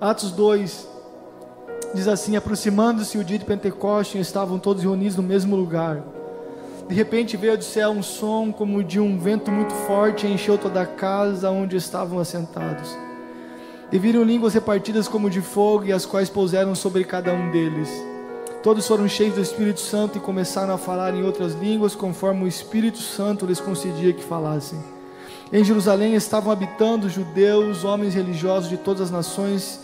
Atos 2 diz assim: aproximando-se o dia de Pentecostes, estavam todos reunidos no mesmo lugar. De repente veio do céu um som como de um vento muito forte e encheu toda a casa onde estavam assentados. E viram línguas repartidas como de fogo, e as quais pousaram sobre cada um deles. Todos foram cheios do Espírito Santo e começaram a falar em outras línguas, conforme o Espírito Santo lhes concedia que falassem. Em Jerusalém estavam habitando judeus, homens religiosos de todas as nações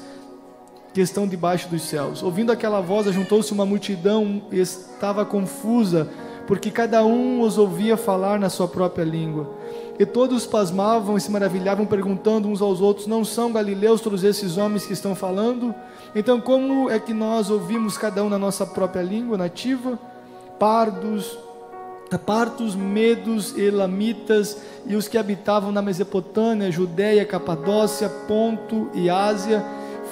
que estão debaixo dos céus. Ouvindo aquela voz, ajuntou-se uma multidão e estava confusa, porque cada um os ouvia falar na sua própria língua. E todos pasmavam e se maravilhavam, perguntando uns aos outros: não são galileus todos esses homens que estão falando? Então como é que nós ouvimos cada um na nossa própria língua nativa? Partos, medos, elamitas e os que habitavam na Mesopotâmia, Judéia, Capadócia, Ponto e Ásia,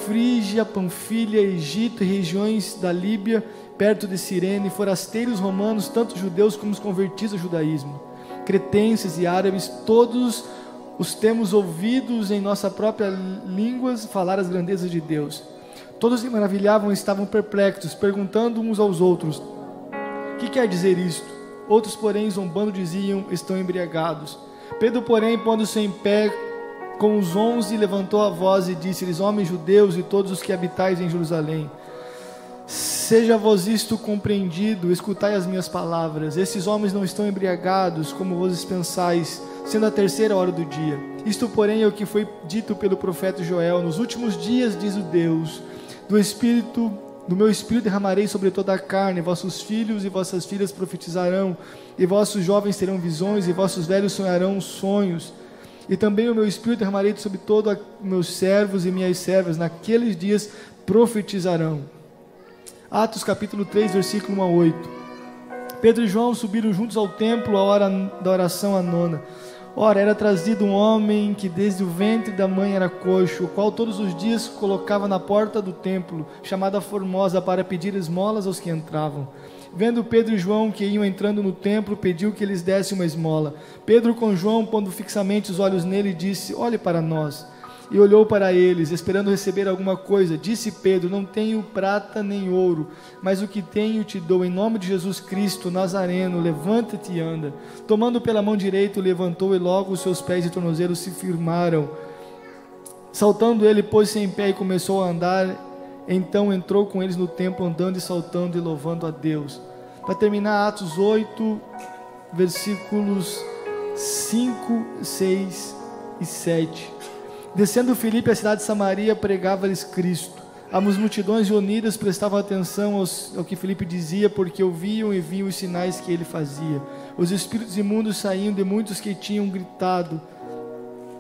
Frígia, Panfilha, Egito e regiões da Líbia, perto de Cirene, forasteiros romanos, tanto judeus como os convertidos ao judaísmo, cretenses e árabes, todos os temos ouvidos em nossa própria língua falar as grandezas de Deus. Todos se maravilhavam e estavam perplexos, perguntando uns aos outros: que quer dizer isto? Outros, porém, zombando, diziam: estão embriagados. Pedro, porém, pondo-se em pé com os 11, levantou a voz e disse-lhes: homens judeus e todos os que habitais em Jerusalém, seja vos isto compreendido, escutai as minhas palavras. Esses homens não estão embriagados, como vós pensais, sendo a 3ª hora do dia. Isto, porém, é o que foi dito pelo profeta Joel: nos últimos dias, diz o Deus, do meu Espírito derramarei sobre toda a carne, vossos filhos e vossas filhas profetizarão, e vossos jovens terão visões, e vossos velhos sonharão sonhos. E também o meu Espírito derramarei sobre todos meus servos e minhas servas, naqueles dias profetizarão. Atos capítulo 3, versículo 1 a 8. Pedro e João subiram juntos ao templo à hora da oração à nona. Ora, era trazido um homem que desde o ventre da mãe era coxo, o qual todos os dias colocava na porta do templo, chamada Formosa, para pedir esmolas aos que entravam. Vendo Pedro e João que iam entrando no templo, pediu que lhes desse uma esmola. Pedro, com João, pondo fixamente os olhos nele, disse: olhe para nós. E olhou para eles, esperando receber alguma coisa. Disse Pedro: não tenho prata nem ouro, mas o que tenho te dou. Em nome de Jesus Cristo Nazareno, levanta-te e anda. Tomando pela mão direita, o levantou, e logo os seus pés e tornozelos se firmaram. Saltando ele, pôs-se em pé e começou a andar. Então entrou com eles no templo, andando e saltando e louvando a Deus. Para terminar, Atos 8, versículos 5, 6 e 7. Descendo Filipe à cidade de Samaria, pregava-lhes Cristo. As multidões reunidas prestavam atenção ao que Filipe dizia, porque ouviam e viam os sinais que ele fazia. Os espíritos imundos saíam de muitos que tinham gritado,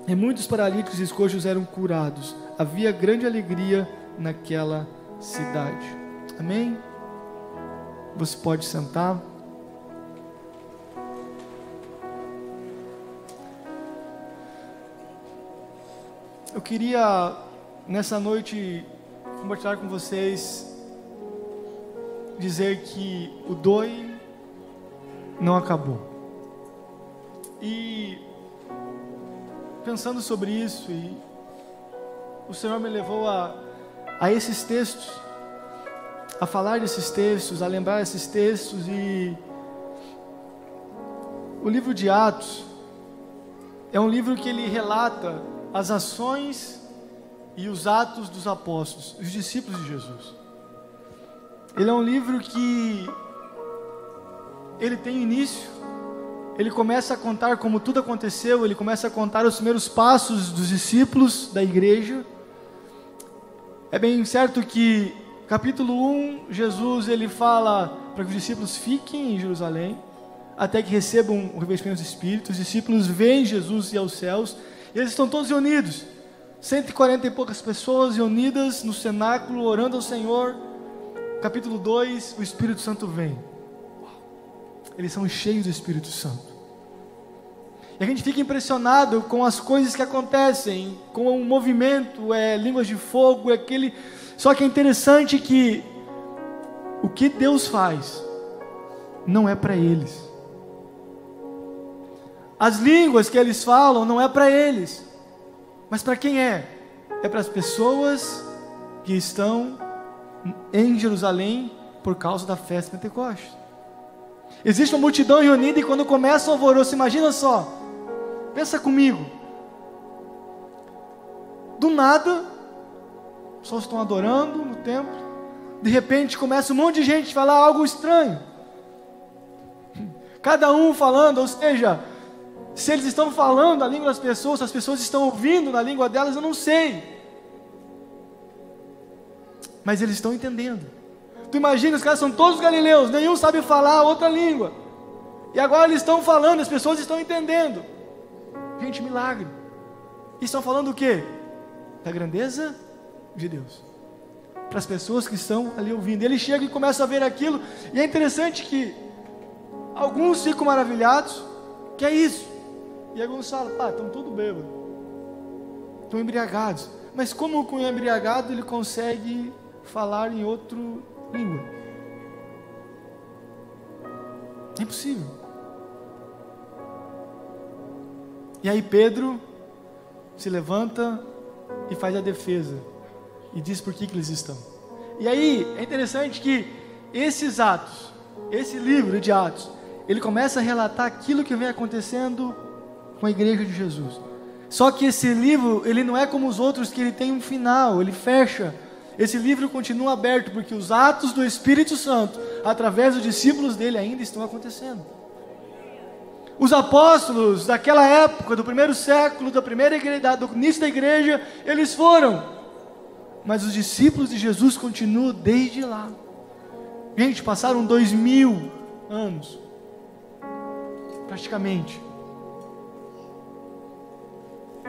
e muitos paralíticos e coxos eram curados. Havia grande alegria naquela cidade. Amém? Você pode sentar. Eu queria, nessa noite, compartilhar com vocês, dizer que o DOI não acabou. E pensando sobre isso, e o Senhor me levou a esses textos, a falar desses textos, a lembrar esses textos. E o livro de Atos é um livro que ele relata as ações e os atos dos apóstolos, os discípulos de Jesus. Ele é um livro que ele tem início, ele começa a contar como tudo aconteceu, ele começa a contar os primeiros passos dos discípulos da igreja. É bem certo que capítulo 1, Jesus ele fala para que os discípulos fiquem em Jerusalém, até que recebam o revestimento do Espírito. Os discípulos veem Jesus ir aos céus, e eles estão todos reunidos, 140 e poucas pessoas reunidas no cenáculo, orando ao Senhor. Capítulo 2, o Espírito Santo vem. Eles são cheios do Espírito Santo. E a gente fica impressionado com as coisas que acontecem, com o movimento, línguas de fogo, aquele... Só que é interessante que o que Deus faz não é para eles. As línguas que eles falam não é para eles, mas para quem é? É para as pessoas que estão em Jerusalém por causa da festa de Pentecostes. Existe uma multidão reunida e quando começa o alvoroço, imagina só, pensa comigo, do nada, as pessoas estão adorando no templo, de repente começa um monte de gente a falar algo estranho, cada um falando, ou seja, se eles estão falando a língua das pessoas, se as pessoas estão ouvindo na língua delas, eu não sei, mas eles estão entendendo. Tu imagina, os caras são todos galileus, nenhum sabe falar outra língua, e agora eles estão falando, as pessoas estão entendendo. Gente, milagre. E estão falando o quê? Da grandeza de Deus, para as pessoas que estão ali ouvindo. Ele chega e começa a ver aquilo, e é interessante que alguns ficam maravilhados, que é isso, e alguns falam, estão tudo bêbados, estão embriagados, mas como com o embriagado ele consegue falar em outra língua? É impossível. E aí Pedro se levanta e faz a defesa e diz por que eles estão. E aí é interessante que esses atos, esse livro de Atos, ele começa a relatar aquilo que vem acontecendo com a igreja de Jesus. Só que esse livro, ele não é como os outros, que ele tem um final, ele fecha. Esse livro continua aberto, porque os atos do Espírito Santo, através dos discípulos dele, ainda estão acontecendo. Os apóstolos daquela época, do primeiro século, da primeira igreja, do início da igreja, eles foram, mas os discípulos de Jesus continuam desde lá. Gente, passaram 2000 anos, praticamente,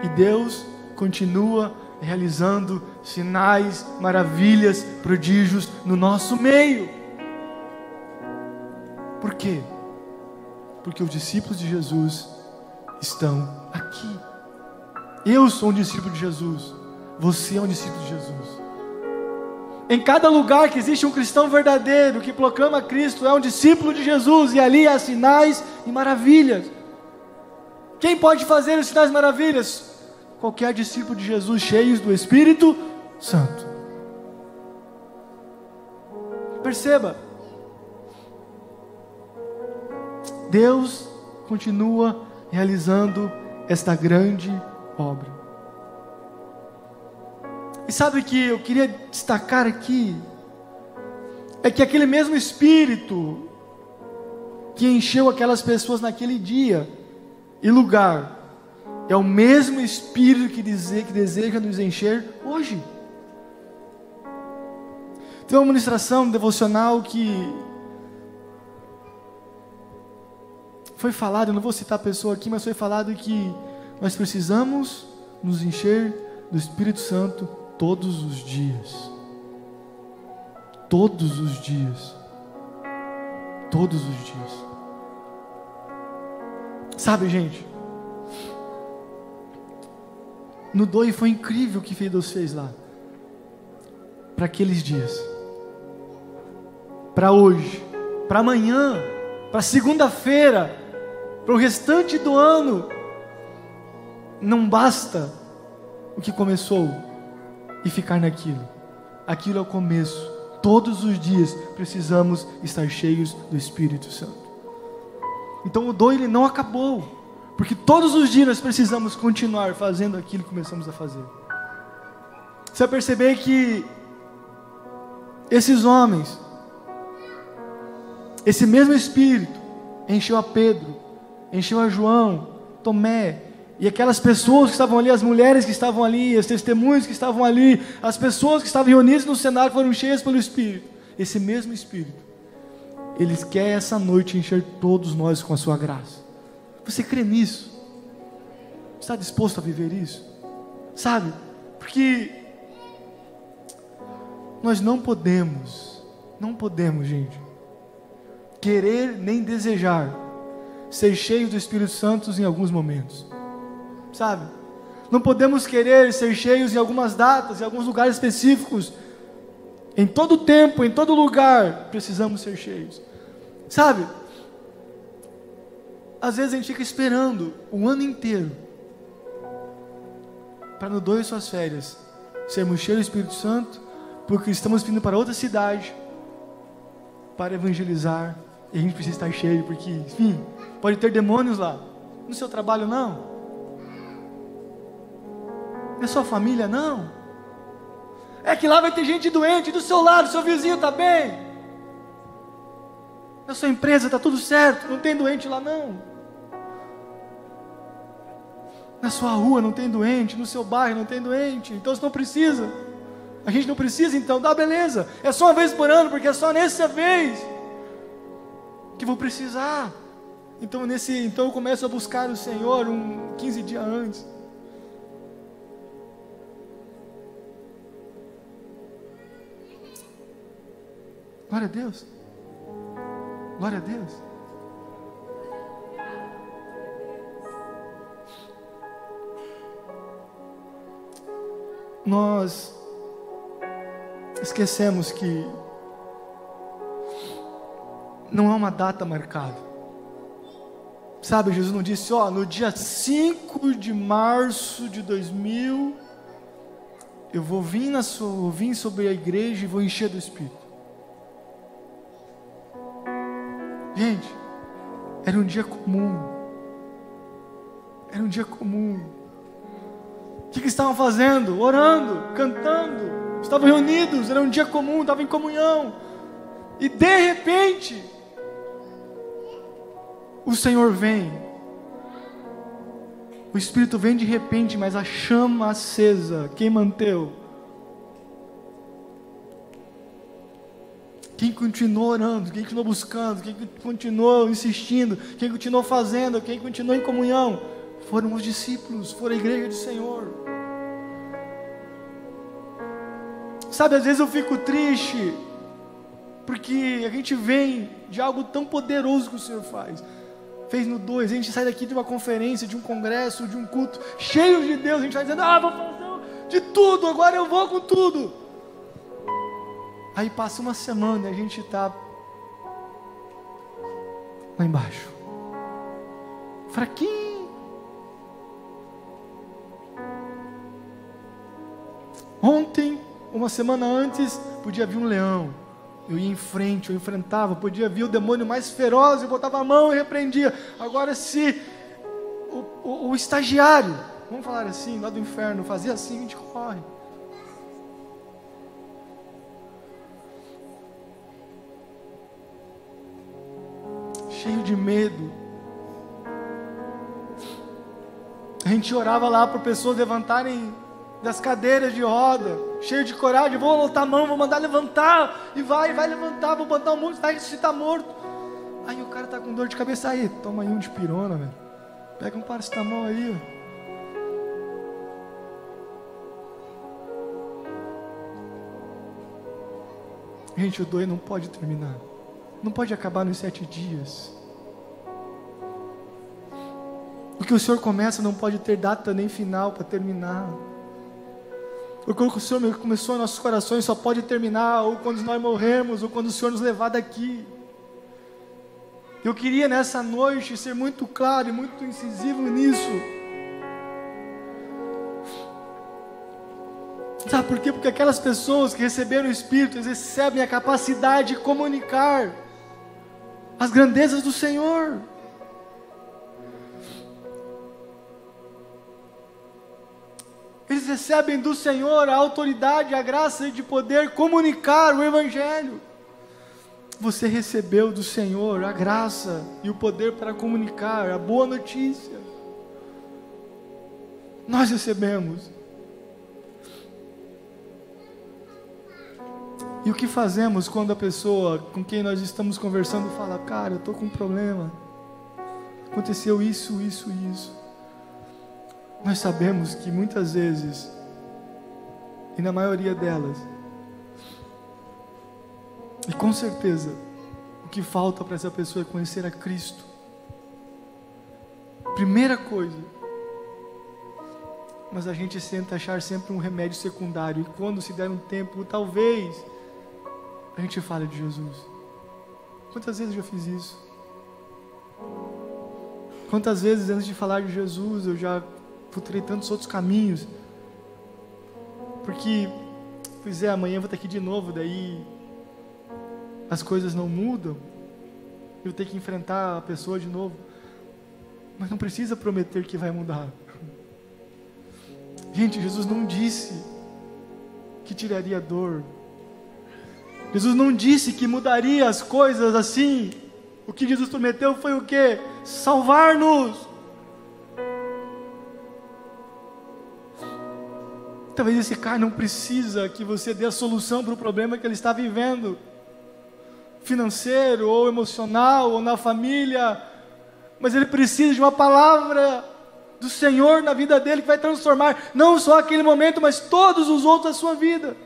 e Deus continua realizando sinais, maravilhas, prodígios no nosso meio. Por quê? Porque os discípulos de Jesus estão aqui. Eu sou um discípulo de Jesus, você é um discípulo de Jesus. Em cada lugar que existe um cristão verdadeiro, que proclama Cristo, é um discípulo de Jesus, e ali há sinais e maravilhas. Quem pode fazer os sinais e maravilhas? Qualquer discípulo de Jesus, cheios do Espírito Santo. Perceba, Deus continua realizando esta grande obra. E sabe o que eu queria destacar aqui? É que aquele mesmo Espírito que encheu aquelas pessoas naquele dia e lugar, é o mesmo Espírito que deseja nos encher hoje. Tem uma ministração devocional que foi falado, eu não vou citar a pessoa aqui, mas foi falado que nós precisamos nos encher do Espírito Santo todos os dias. Todos os dias. Todos os dias. Sabe, gente, no DOI foi incrível o que Deus fez lá, para aqueles dias, para hoje, para amanhã, para segunda-feira, para o restante do ano. Não basta o que começou e ficar naquilo. Aquilo é o começo. Todos os dias precisamos estar cheios do Espírito Santo. Então o DOI ele não acabou, porque todos os dias nós precisamos continuar fazendo aquilo que começamos a fazer. Você vai perceber que esses homens, esse mesmo Espírito encheu a Pedro, encheu a João, Tomé, e aquelas pessoas que estavam ali, as mulheres que estavam ali, as testemunhas que estavam ali, as pessoas que estavam reunidas no cenário foram cheias pelo Espírito. Esse mesmo Espírito, Ele quer essa noite encher todos nós com a sua graça. Você crê nisso? Está disposto a viver isso? Sabe? Porque nós não podemos, gente, querer nem desejar ser cheios do Espírito Santo em alguns momentos, sabe? Não podemos querer ser cheios em algumas datas, em alguns lugares específicos. Em todo tempo, em todo lugar, precisamos ser cheios, sabe? Às vezes a gente fica esperando o ano inteiro para no DOI suas férias sermos cheios do Espírito Santo, porque estamos vindo para outra cidade para evangelizar, e a gente precisa estar cheio, porque, enfim, pode ter demônios lá. No seu trabalho, não. Na sua família, não. É que lá vai ter gente doente, do seu lado, seu vizinho está bem. Na sua empresa está tudo certo, não tem doente lá, não. Na sua rua não tem doente, no seu bairro não tem doente, então você não precisa. A gente não precisa, então, beleza. É só uma vez por ano, porque é só nessa vez que vou precisar. Então eu começo a buscar o Senhor 15 dias antes. Glória a Deus. Glória a Deus. Nós esquecemos que não é uma data marcada. Sabe, Jesus não disse, no dia 5 de março de 2000, eu vou vir sobre a igreja e vou encher do Espírito. Gente, era um dia comum. Era um dia comum. O que estavam fazendo? Orando, cantando. Estavam reunidos, era um dia comum, estavam em comunhão. E de repente, o Senhor vem. O Espírito vem de repente, mas a chama acesa, quem manteve? Quem continuou orando, quem continuou buscando, quem continuou insistindo, quem continuou fazendo, quem continuou em comunhão, foram os discípulos, foram a igreja do Senhor. Sabe, às vezes eu fico triste, porque a gente vem de algo tão poderoso que o Senhor fez no 2, a gente sai daqui de uma conferência, de um congresso, de um culto, cheio de Deus, a gente vai dizendo, vou fazer de tudo, agora eu vou com tudo. Aí passa uma semana e a gente está lá embaixo, fraquinho. Ontem, uma semana antes, podia vir um leão, eu ia em frente, eu enfrentava, podia vir o demônio mais feroz, eu botava a mão e repreendia. Agora se o estagiário, vamos falar assim, lá do inferno, fazia assim, a gente corre. Cheio de medo. A gente orava lá para pessoas levantarem das cadeiras de roda, cheio de coragem, vou levantar a mão, vou mandar levantar, e vai levantar, vou botar um monte, vai ressuscitar morto. Aí o cara está com dor de cabeça, aí, toma aí um de pirona, velho. Pega um paracetamol aí, ó. Gente, o dor não pode terminar. Não pode acabar nos 7 dias. O que o Senhor começa não pode ter data nem final para terminar. O que o Senhor começou em nossos corações só pode terminar ou quando nós morrermos, ou quando o Senhor nos levar daqui. Eu queria nessa noite ser muito claro e muito incisivo nisso. Sabe por quê? Porque aquelas pessoas que receberam o Espírito, eles recebem a capacidade de comunicar as grandezas do Senhor. Eles recebem do Senhor a autoridade, a graça de poder comunicar o Evangelho. Você recebeu do Senhor a graça e o poder para comunicar a boa notícia. Nós recebemos. E o que fazemos quando a pessoa com quem nós estamos conversando fala, cara, eu estou com um problema, aconteceu isso. Nós sabemos que muitas vezes, e na maioria delas, e com certeza, o que falta para essa pessoa é conhecer a Cristo. Primeira coisa. Mas a gente tenta achar sempre um remédio secundário, e quando se der um tempo, talvez a gente fale de Jesus. Quantas vezes eu já fiz isso? Quantas vezes antes de falar de Jesus eu já filtrei tantos outros caminhos? Porque Pois é, amanhã eu vou estar aqui de novo, daí as coisas não mudam, eu tenho que enfrentar a pessoa de novo. Mas não precisa prometer que vai mudar. Gente, Jesus não disse que tiraria a dor. Jesus não disse que mudaria as coisas assim. O que Jesus prometeu foi o quê? Salvar-nos. Talvez esse cara não precisa que você dê a solução para o problema que ele está vivendo, financeiro, ou emocional, ou na família, mas ele precisa de uma palavra do Senhor na vida dele, que vai transformar não só aquele momento, mas todos os outros da sua vida.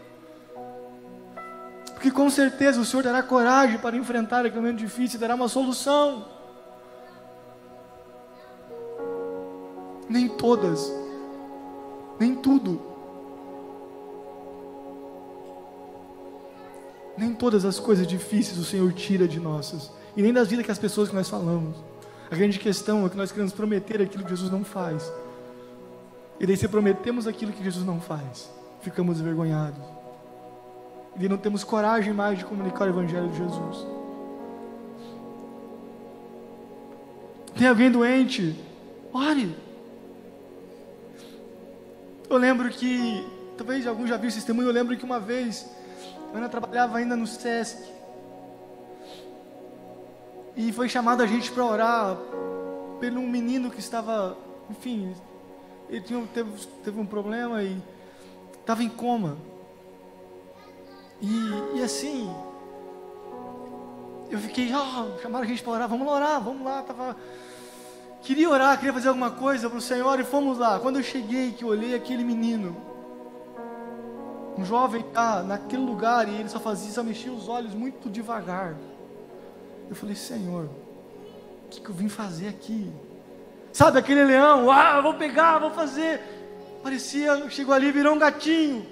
Porque com certeza o Senhor dará coragem para enfrentar aquele momento difícil, dará uma solução. Nem todas, nem tudo, nem todas as coisas difíceis o Senhor tira de nossas, e nem das vidas que as pessoas que nós falamos. A grande questão é que nós queremos prometer aquilo que Jesus não faz, e daí se prometemos aquilo que Jesus não faz, ficamos envergonhados, e não temos coragem mais de comunicar o Evangelho de Jesus. Tem alguém doente? Ore. Eu lembro que, talvez alguns já viram esse testemunho, eu lembro que uma vez, eu ainda trabalhava ainda no Sesc, e foi chamado a gente para orar por um menino que estava, enfim, ele teve um problema e estava em coma. E assim, eu fiquei, chamaram a gente para orar, vamos lá, queria orar, queria fazer alguma coisa para o Senhor, e fomos lá. Quando eu cheguei, que eu olhei aquele menino, um jovem naquele lugar, e ele só mexia os olhos muito devagar. Eu falei, Senhor, o que eu vim fazer aqui? Sabe aquele leão, vou pegar, vou fazer. Parecia, chegou ali, virou um gatinho.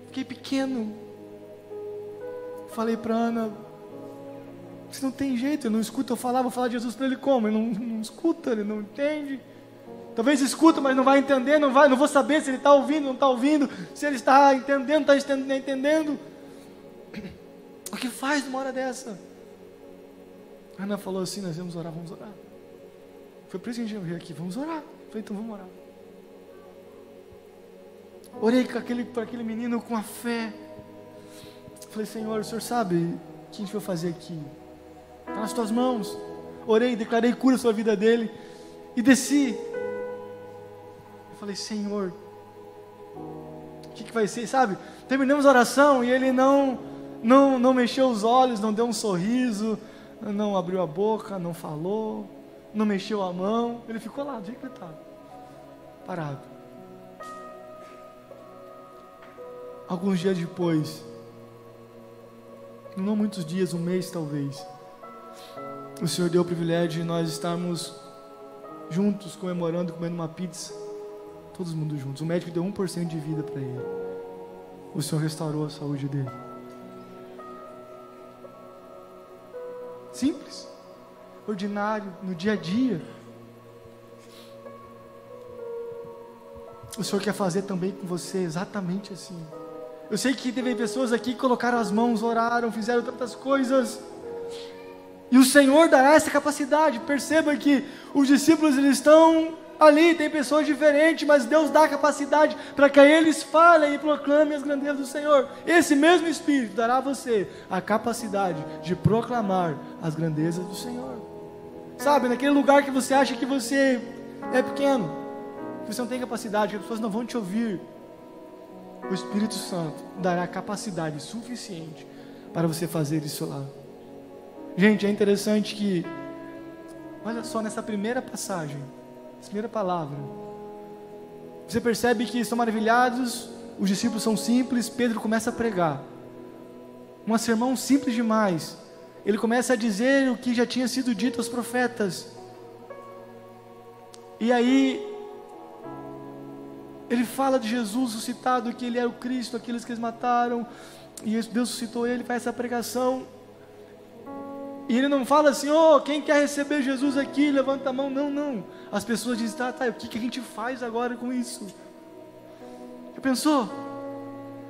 Fiquei pequeno. Falei para Ana, você não tem jeito, ele não escuta eu falar, vou falar de Jesus para ele como? Ele não escuta, ele não entende. Talvez escuta, mas não vai entender, não vou saber se ele está ouvindo, não está ouvindo, se ele está entendendo, não está entendendo. O que faz numa hora dessa? A Ana falou assim, nós vamos orar. Foi por isso que a gente veio aqui, vamos orar. Falei, então vamos orar. Orei para aquele menino com a fé. Falei, Senhor, o Senhor sabe o que a gente vai fazer aqui? Está nas tuas mãos. Orei, declarei cura sobre a vida dele. E desci. Eu falei, Senhor, o que vai ser? Sabe, terminamos a oração e ele não mexeu os olhos, não deu um sorriso, não abriu a boca, não falou, não mexeu a mão. Ele ficou lá, do jeito que ele estava, parado. Alguns dias depois, não muitos dias, um mês talvez, o Senhor deu o privilégio de nós estarmos juntos, comemorando, comendo uma pizza, todo mundo juntos. O médico deu 1% de vida para ele. O Senhor restaurou a saúde dele. Simples, ordinário, no dia a dia. O Senhor quer fazer também com você exatamente assim. Eu sei que teve pessoas aqui que colocaram as mãos, oraram, fizeram tantas coisas, e o Senhor dará essa capacidade. Perceba que os discípulos, eles estão ali, tem pessoas diferentes, mas Deus dá a capacidade para que eles falem e proclamem as grandezas do Senhor. Esse mesmo Espírito dará a você a capacidade de proclamar as grandezas do Senhor. Sabe, naquele lugar que você acha que você é pequeno, que você não tem capacidade, que as pessoas não vão te ouvir, o Espírito Santo dará capacidade suficiente para você fazer isso lá. Gente, é interessante que, olha só, nessa primeira passagem, essa primeira palavra, você percebe que estão maravilhados, os discípulos são simples, Pedro começa a pregar, um sermão simples demais. Ele começa a dizer o que já tinha sido dito aos profetas, e aí ele fala de Jesus ressuscitado, que ele era o Cristo, aqueles que eles mataram, e Deus suscitou ele, faz essa pregação. E ele não fala assim, quem quer receber Jesus aqui, levanta a mão. Não. As pessoas dizem, tá, o que a gente faz agora com isso? Já pensou?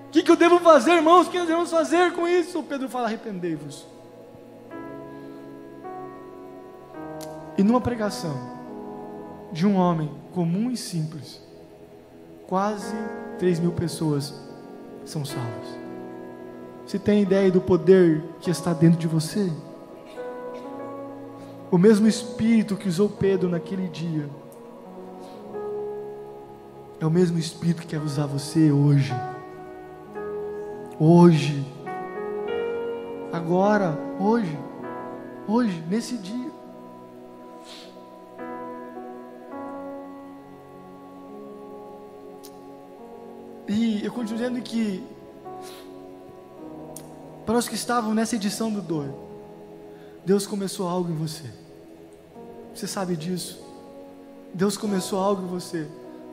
O que eu devo fazer, irmãos? O que nós devemos fazer com isso? Pedro fala: arrependei-vos. E numa pregação de um homem comum e simples, quase 3.000 pessoas são salvas. Você tem ideia do poder que está dentro de você? O mesmo Espírito que usou Pedro naquele dia é o mesmo Espírito que quer usar você hoje. Hoje. Agora. Hoje. Hoje, nesse dia. E eu continuo dizendo que, para os que estavam nessa edição do Dor, Deus começou algo em você. Você sabe disso? Deus começou algo em você.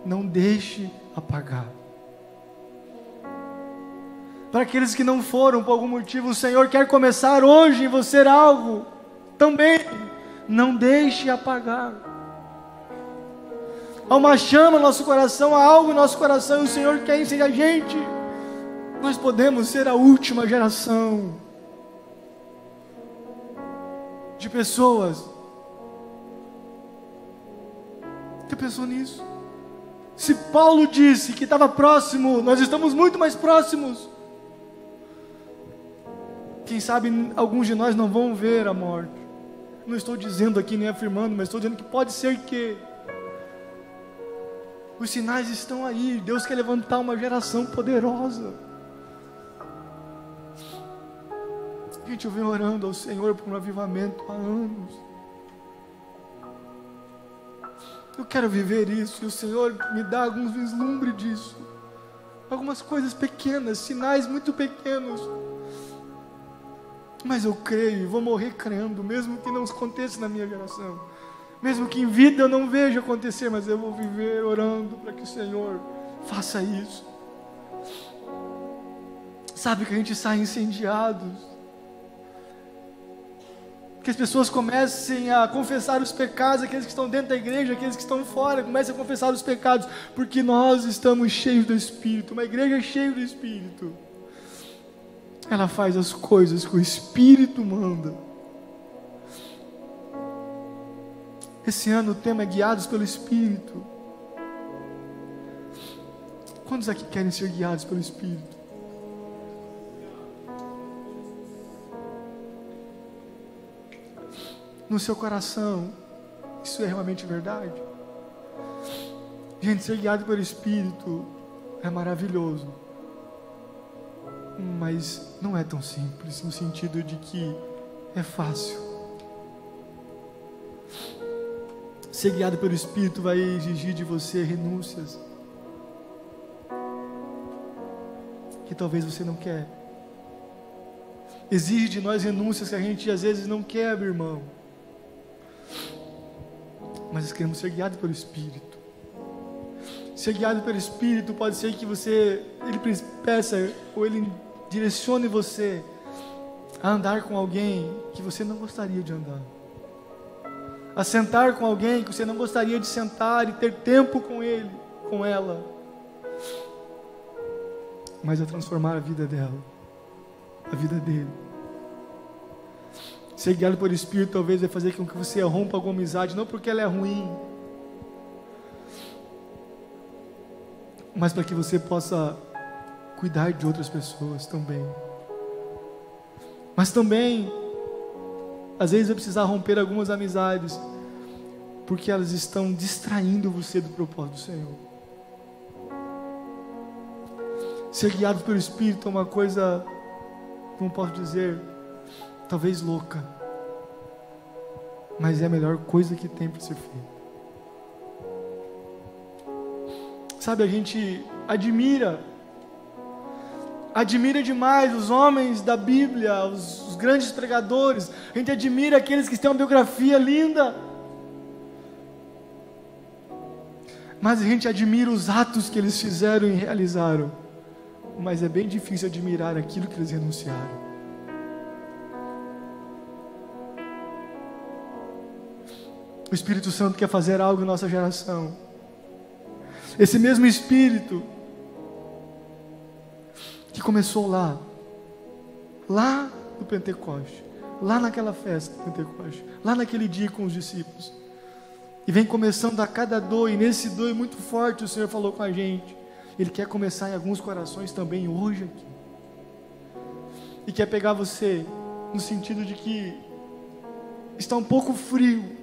Não deixe apagar. Para aqueles que não foram por algum motivo, o Senhor quer começar hoje em você algo também. Não deixe apagar. Há uma chama no nosso coração, há algo no nosso coração, e o Senhor quer ensinar a gente. Nós podemos ser a última geração de pessoas. Você pensou nisso? Se Paulo disse que estava próximo, nós estamos muito mais próximos. Quem sabe alguns de nós não vão ver a morte. Não estou dizendo aqui nem afirmando, mas estou dizendo que pode ser que os sinais estão aí. Deus quer levantar uma geração poderosa. Gente, eu venho orando ao Senhor por um avivamento há anos. Eu quero viver isso, e o Senhor me dá alguns vislumbres disso. Algumas coisas pequenas, sinais muito pequenos. Mas eu creio, e vou morrer crendo, mesmo que não aconteça na minha geração. Mesmo que em vida eu não veja acontecer, mas eu vou viver orando para que o Senhor faça isso. Sabe, que a gente sai incendiados. Que as pessoas comecem a confessar os pecados, aqueles que estão dentro da igreja, aqueles que estão fora, comecem a confessar os pecados, porque nós estamos cheios do Espírito. Uma igreja cheia do Espírito, ela faz as coisas que o Espírito manda. Esse ano o tema é guiados pelo Espírito. Quantos aqui querem ser guiados pelo Espírito? No seu coração, isso é realmente verdade? Gente, ser guiado pelo Espírito é maravilhoso, mas não é tão simples, no sentido de que é fácil. Ser guiado pelo Espírito vai exigir de você renúncias que talvez você não quer. Exige de nós renúncias que a gente às vezes não quer abrir mão. Mas nós queremos ser guiados pelo Espírito. Ser guiado pelo Espírito pode ser que Ele peça, ou Ele direcione você a andar com alguém que você não gostaria de andar. A sentar com alguém que você não gostaria de sentar e ter tempo com ele, com ela. Mas a transformar a vida dela, a vida dele. Ser guiado pelo Espírito talvez vai fazer com que você rompa alguma amizade, não porque ela é ruim, mas para que você possa cuidar de outras pessoas também. Mas também, às vezes vai precisar romper algumas amizades, porque elas estão distraindo você do propósito do Senhor. Ser guiado pelo Espírito é uma coisa, como posso dizer, talvez louca, mas é a melhor coisa que tem para ser feita. Sabe, a gente admira demais os homens da Bíblia, os grandes pregadores. A gente admira aqueles que têm uma biografia linda, mas a gente admira os atos que eles fizeram e realizaram. Mas é bem difícil admirar aquilo que eles renunciaram. O Espírito Santo quer fazer algo em nossa geração. Esse mesmo Espírito que começou lá no Pentecoste, lá naquela festa do Pentecoste, lá naquele dia com os discípulos, e vem começando a cada dor, e nesse dor muito forte o Senhor falou com a gente. Ele quer começar em alguns corações também hoje aqui, e quer pegar você no sentido de que está um pouco frio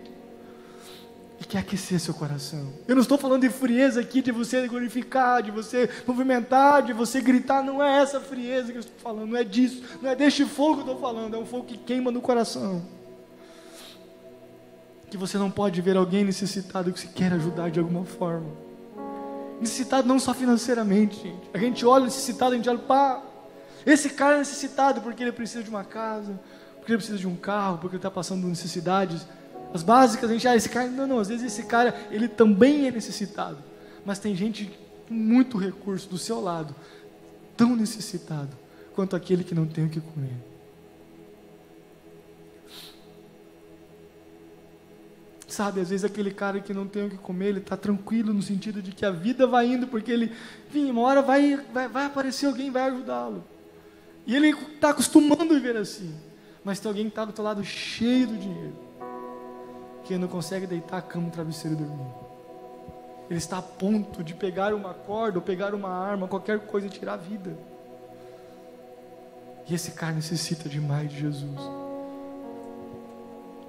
e quer aquecer seu coração. Eu não estou falando de frieza aqui, de você glorificar, de você movimentar, de você gritar. Não é essa frieza que eu estou falando, não é disso, não é deste fogo que eu estou falando. É um fogo que queima no coração, que você não pode ver alguém necessitado que você quer ajudar de alguma forma. Necessitado não só financeiramente, gente. A gente olha o necessitado, a gente olha, pá, esse cara é necessitado porque ele precisa de uma casa, porque ele precisa de um carro, porque ele está passando necessidades as básicas. A gente, esse cara, não, às vezes esse cara, ele também é necessitado, mas tem gente com muito recurso do seu lado, tão necessitado quanto aquele que não tem o que comer. Sabe, às vezes aquele cara que não tem o que comer, ele está tranquilo no sentido de que a vida vai indo, porque ele, enfim, uma hora vai aparecer alguém, vai ajudá-lo, e ele está acostumando a viver assim. Mas tem alguém que está do teu lado cheio do dinheiro, que não consegue deitar a cama no travesseiro e dormir. Ele está a ponto de pegar uma corda, ou pegar uma arma, qualquer coisa e tirar a vida. E esse cara necessita demais de Jesus.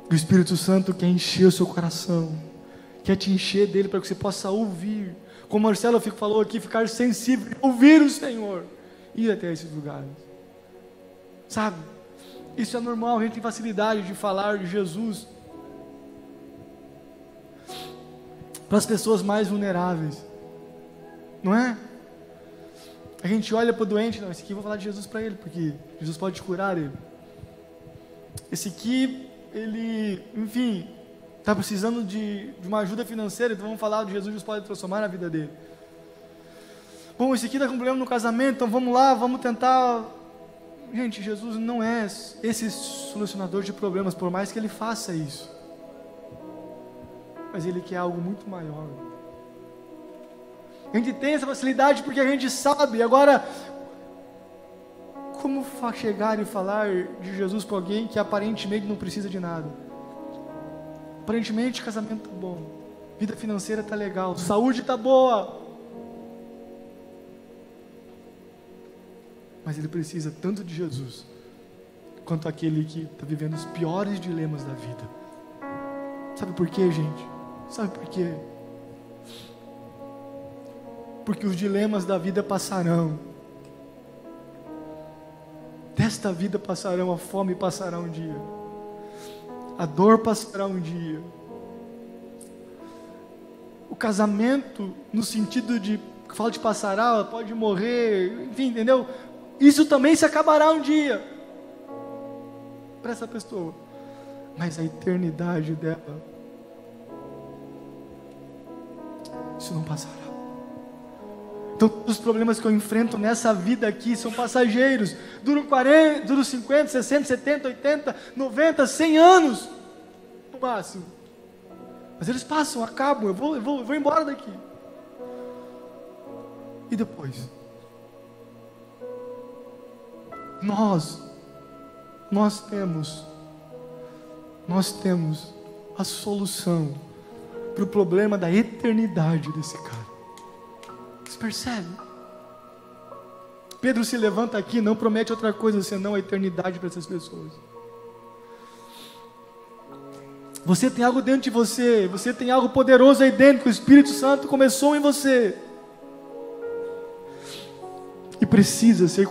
O Espírito Santo quer encher o seu coração, quer te encher dele para que você possa ouvir. Como o Marcelo falou aqui, ficar sensível, ouvir o Senhor, ir até esses lugares. Sabe? Isso é normal, a gente tem facilidade de falar de Jesus para as pessoas mais vulneráveis, não é? A gente olha para o doente, não, esse aqui eu vou falar de Jesus para ele, porque Jesus pode curar ele. Esse aqui, ele, enfim, está precisando de uma ajuda financeira, então vamos falar de Jesus, Jesus pode transformar a vida dele. Bom, esse aqui está com problema no casamento, então vamos lá, vamos tentar. Gente, Jesus não é esse solucionador de problemas, por mais que Ele faça isso. Mas Ele quer algo muito maior. A gente tem essa facilidade porque a gente sabe. Agora, como chegar e falar de Jesus para alguém que aparentemente não precisa de nada? Aparentemente casamento está bom, vida financeira está legal, saúde está boa, mas ele precisa tanto de Jesus quanto aquele que está vivendo os piores dilemas da vida. Sabe por quê, gente? Sabe por quê? Porque os dilemas da vida passarão, desta vida passarão, a fome passará um dia, a dor passará um dia, o casamento, no sentido de, fala de passará, pode morrer, enfim, entendeu? Isso também se acabará um dia para essa pessoa, mas a eternidade dela, isso não passará. Então todos os problemas que eu enfrento nessa vida aqui são passageiros, duram 40, duram 50, 60, 70, 80, 90, 100 anos no máximo, mas eles passam, acabam, eu vou embora daqui. E depois? Nós temos a solução para o problema da eternidade desse cara. Você percebe? Pedro se levanta aqui, não promete outra coisa senão a eternidade para essas pessoas. Você tem algo dentro de você, você tem algo poderoso aí dentro, que o Espírito Santo começou em você, e precisa ser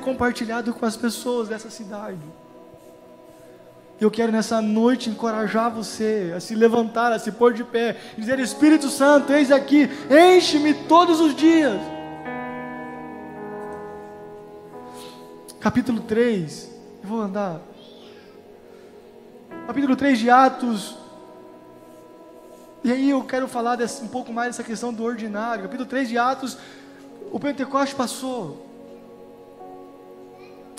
compartilhado com as pessoas dessa cidade. Eu quero nessa noite encorajar você a se levantar, a se pôr de pé, e dizer: Espírito Santo, eis aqui, enche-me todos os dias. Capítulo 3, eu vou andar. Capítulo 3 de Atos. E aí eu quero falar um pouco mais dessa questão do ordinário. Capítulo 3 de Atos, o Pentecoste passou.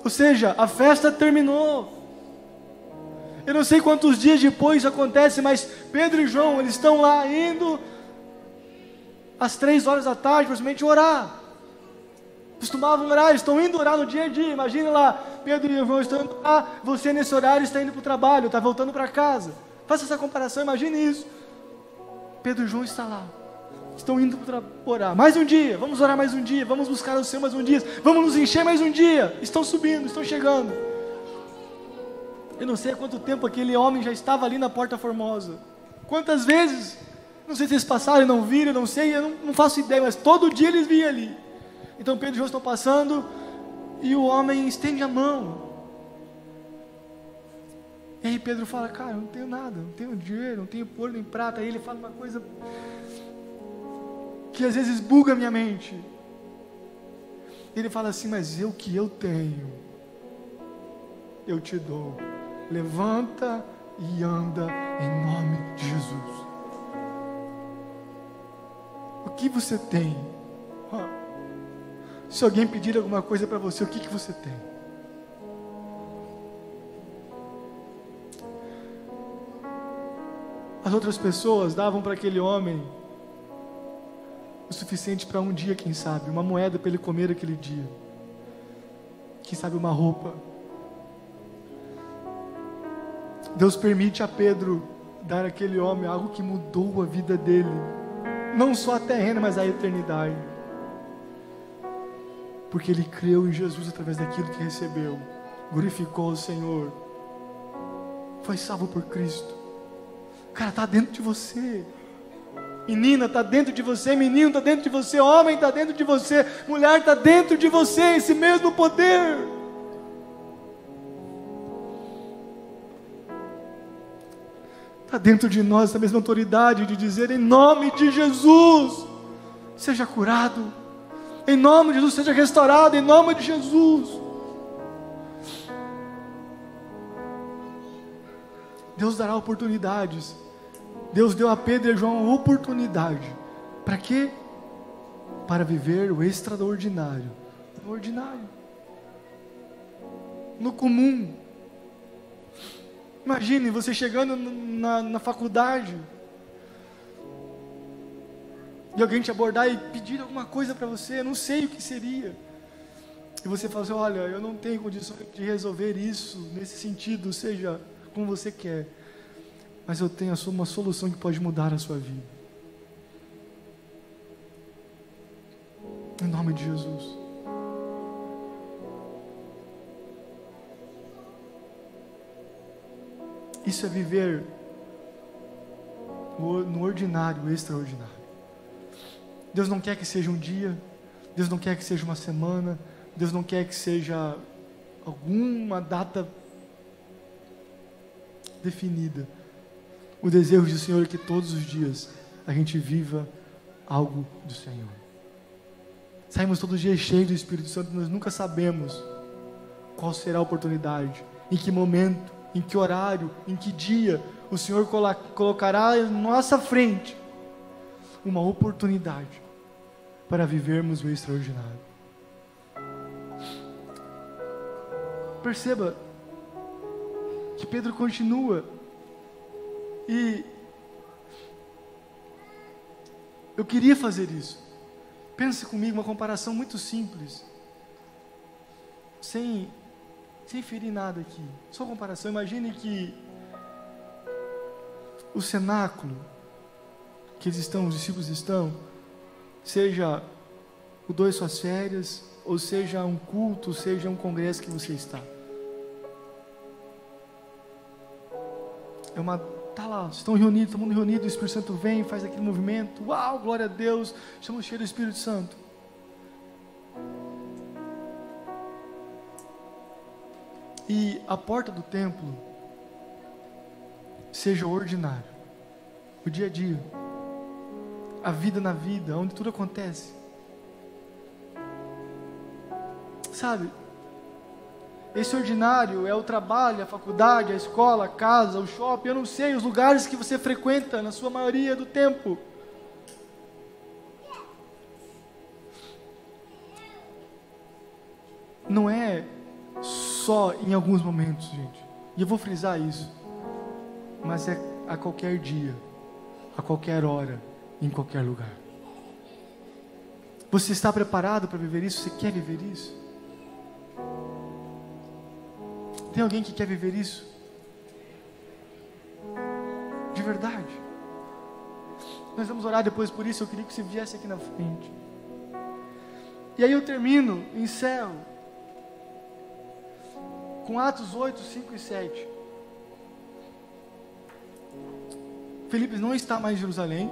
Ou seja, a festa terminou. Eu não sei quantos dias depois isso acontece, mas Pedro e João, eles estão lá indo às 3 horas da tarde, possivelmente orar. costumavam orar, estão indo orar no dia a dia. Imagina lá, Pedro e João estão indo orar, você nesse horário está indo para o trabalho, está voltando para casa. Faça essa comparação, imagine isso. Pedro e João estão lá, estão indo para orar. Mais um dia, vamos orar mais um dia, vamos buscar o Senhor mais um dia, vamos nos encher mais um dia. Estão subindo, estão chegando. Eu não sei há quanto tempo aquele homem já estava ali na Porta Formosa. Quantas vezes, não sei se eles passaram e não viram, não sei, eu não faço ideia, mas todo dia eles vinham ali. Então Pedro e João estão passando e o homem estende a mão. E aí Pedro fala, cara, eu não tenho nada, não tenho dinheiro, não tenho ouro nem prata. Aí ele fala uma coisa que às vezes buga a minha mente. Ele fala assim, mas o que eu tenho, eu te dou. Levanta e anda em nome de Jesus. O que você tem? Se alguém pedir alguma coisa para você, o que você tem? As outras pessoas davam para aquele homem o suficiente para um dia, quem sabe, uma moeda para ele comer aquele dia, quem sabe uma roupa. Deus permite a Pedro dar àquele homem algo que mudou a vida dele, não só a terrena, mas a eternidade, porque ele creu em Jesus através daquilo que recebeu, glorificou o Senhor, foi salvo por Cristo. Cara, está dentro de você. Menina, está dentro de você. Menino, está dentro de você. Homem, está dentro de você. Mulher, está dentro de você. Esse mesmo poder. Está dentro de nós essa mesma autoridade de dizer, em nome de Jesus, seja curado. Em nome de Jesus, seja restaurado. Em nome de Jesus. Deus dará oportunidades. Deus deu a Pedro e a João uma oportunidade. Para quê? Para viver o extraordinário. No ordinário. No comum. Imagine você chegando na faculdade e alguém te abordar e pedir alguma coisa para você, eu não sei o que seria. E você fala assim, olha, eu não tenho condições de resolver isso nesse sentido, seja como você quer, mas eu tenho uma solução que pode mudar a sua vida. Em nome de Jesus. Isso é viver no ordinário, o extraordinário. Deus não quer que seja um dia, Deus não quer que seja uma semana, Deus não quer que seja alguma data definida. O desejo do Senhor é que todos os dias a gente viva algo do Senhor. Saímos todos os dias cheios do Espírito Santo, nós nunca sabemos qual será a oportunidade, em que momento, em que horário, em que dia o Senhor colocará em nossa frente uma oportunidade para vivermos o extraordinário. Perceba que Pedro continua e eu queria fazer isso. Pense comigo, uma comparação muito simples, sem ferir nada aqui, só comparação. Imagine que o cenáculo que os discípulos estão, seja o Dois Suas Férias, ou seja um culto, ou seja um congresso que você está. Tá lá, estão reunidos, todo mundo reunido, o Espírito Santo vem, faz aquele movimento, uau, glória a Deus, estamos cheios do Espírito Santo. E a porta do templo seja o ordinário, o dia a dia, a vida na vida, onde tudo acontece. Sabe, esse ordinário é o trabalho, a faculdade, a escola, a casa, o shopping, eu não sei, os lugares que você frequenta na sua maioria do tempo. Não é só em alguns momentos, gente, e eu vou frisar isso, mas é a qualquer dia, a qualquer hora, em qualquer lugar. Você está preparado para viver isso? Você quer viver isso? Tem alguém que quer viver isso? De verdade. Nós vamos orar depois por isso. Eu queria que você viesse aqui na frente. E aí eu termino, encerro com Atos 8, 5 e 7. Filipe não está mais em Jerusalém.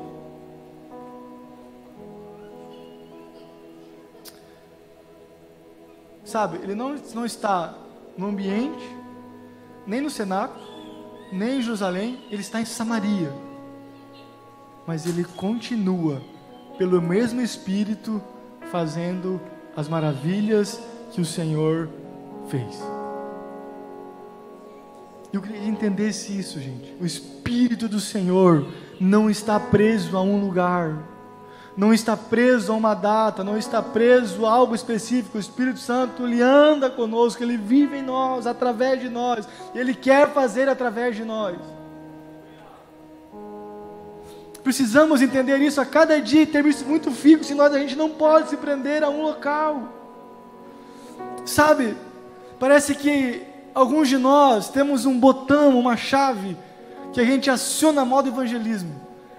Sabe, ele não está no ambiente, nem no cenáculo, nem em Jerusalém. Ele está em Samaria. Mas ele continua, pelo mesmo Espírito, fazendo as maravilhas que o Senhor fez. Eu queria que entendesse isso, gente. O Espírito do Senhor não está preso a um lugar, não está preso a uma data, não está preso a algo específico. O Espírito Santo, Ele anda conosco, Ele vive em nós, através de nós, Ele quer fazer através de nós. Precisamos entender isso a cada dia e ter isso muito fixo em nós. A gente não pode se prender a um local. Sabe, parece que alguns de nós temos um botão, uma chave, que a gente aciona modo evangelismo.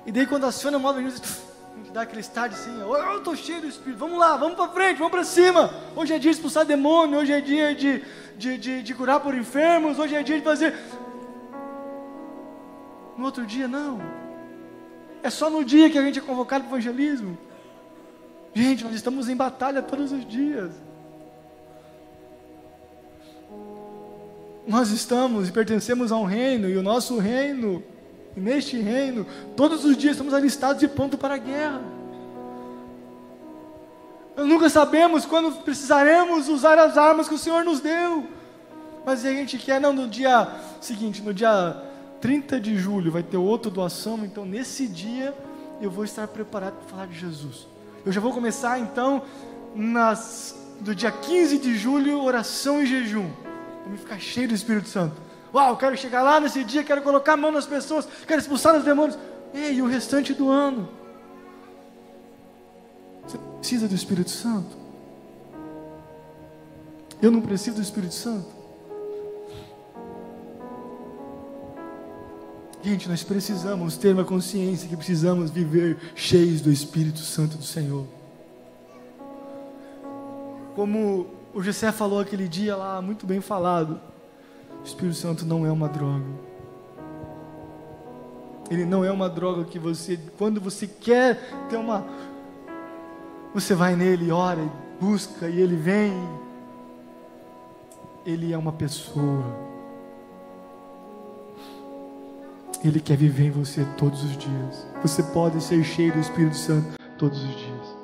E daí quando aciona modo evangelismo, a gente dá aquele start assim, eu estou cheio do Espírito, vamos lá, vamos para frente, vamos para cima. Hoje é dia de expulsar demônio, hoje é dia de curar por enfermos, hoje é dia de fazer... No outro dia, não. É só no dia que a gente é convocado para o evangelismo. Gente, nós estamos em batalha todos os dias. Nós estamos e pertencemos a um reino, e o nosso reino, e neste reino, todos os dias estamos alistados e pronto para a guerra. Nós nunca sabemos quando precisaremos usar as armas que o Senhor nos deu. Mas a gente quer, não, no dia seguinte, no dia 30 de julho vai ter outra doação, então nesse dia eu vou estar preparado para falar de Jesus. Eu já vou começar então, do dia 15 de julho, oração e jejum. Para me ficar cheio do Espírito Santo. Uau, quero chegar lá nesse dia, quero colocar a mão nas pessoas, quero expulsar os demônios. E o restante do ano? Você precisa do Espírito Santo? Eu não preciso do Espírito Santo? Gente, nós precisamos ter uma consciência que precisamos viver cheios do Espírito Santo do Senhor. Como o José falou aquele dia lá, muito bem falado, o Espírito Santo não é uma droga. Ele não é uma droga que você, quando você quer ter você vai nele, ora, busca e ele vem. Ele é uma pessoa. Ele quer viver em você todos os dias. Você pode ser cheio do Espírito Santo todos os dias.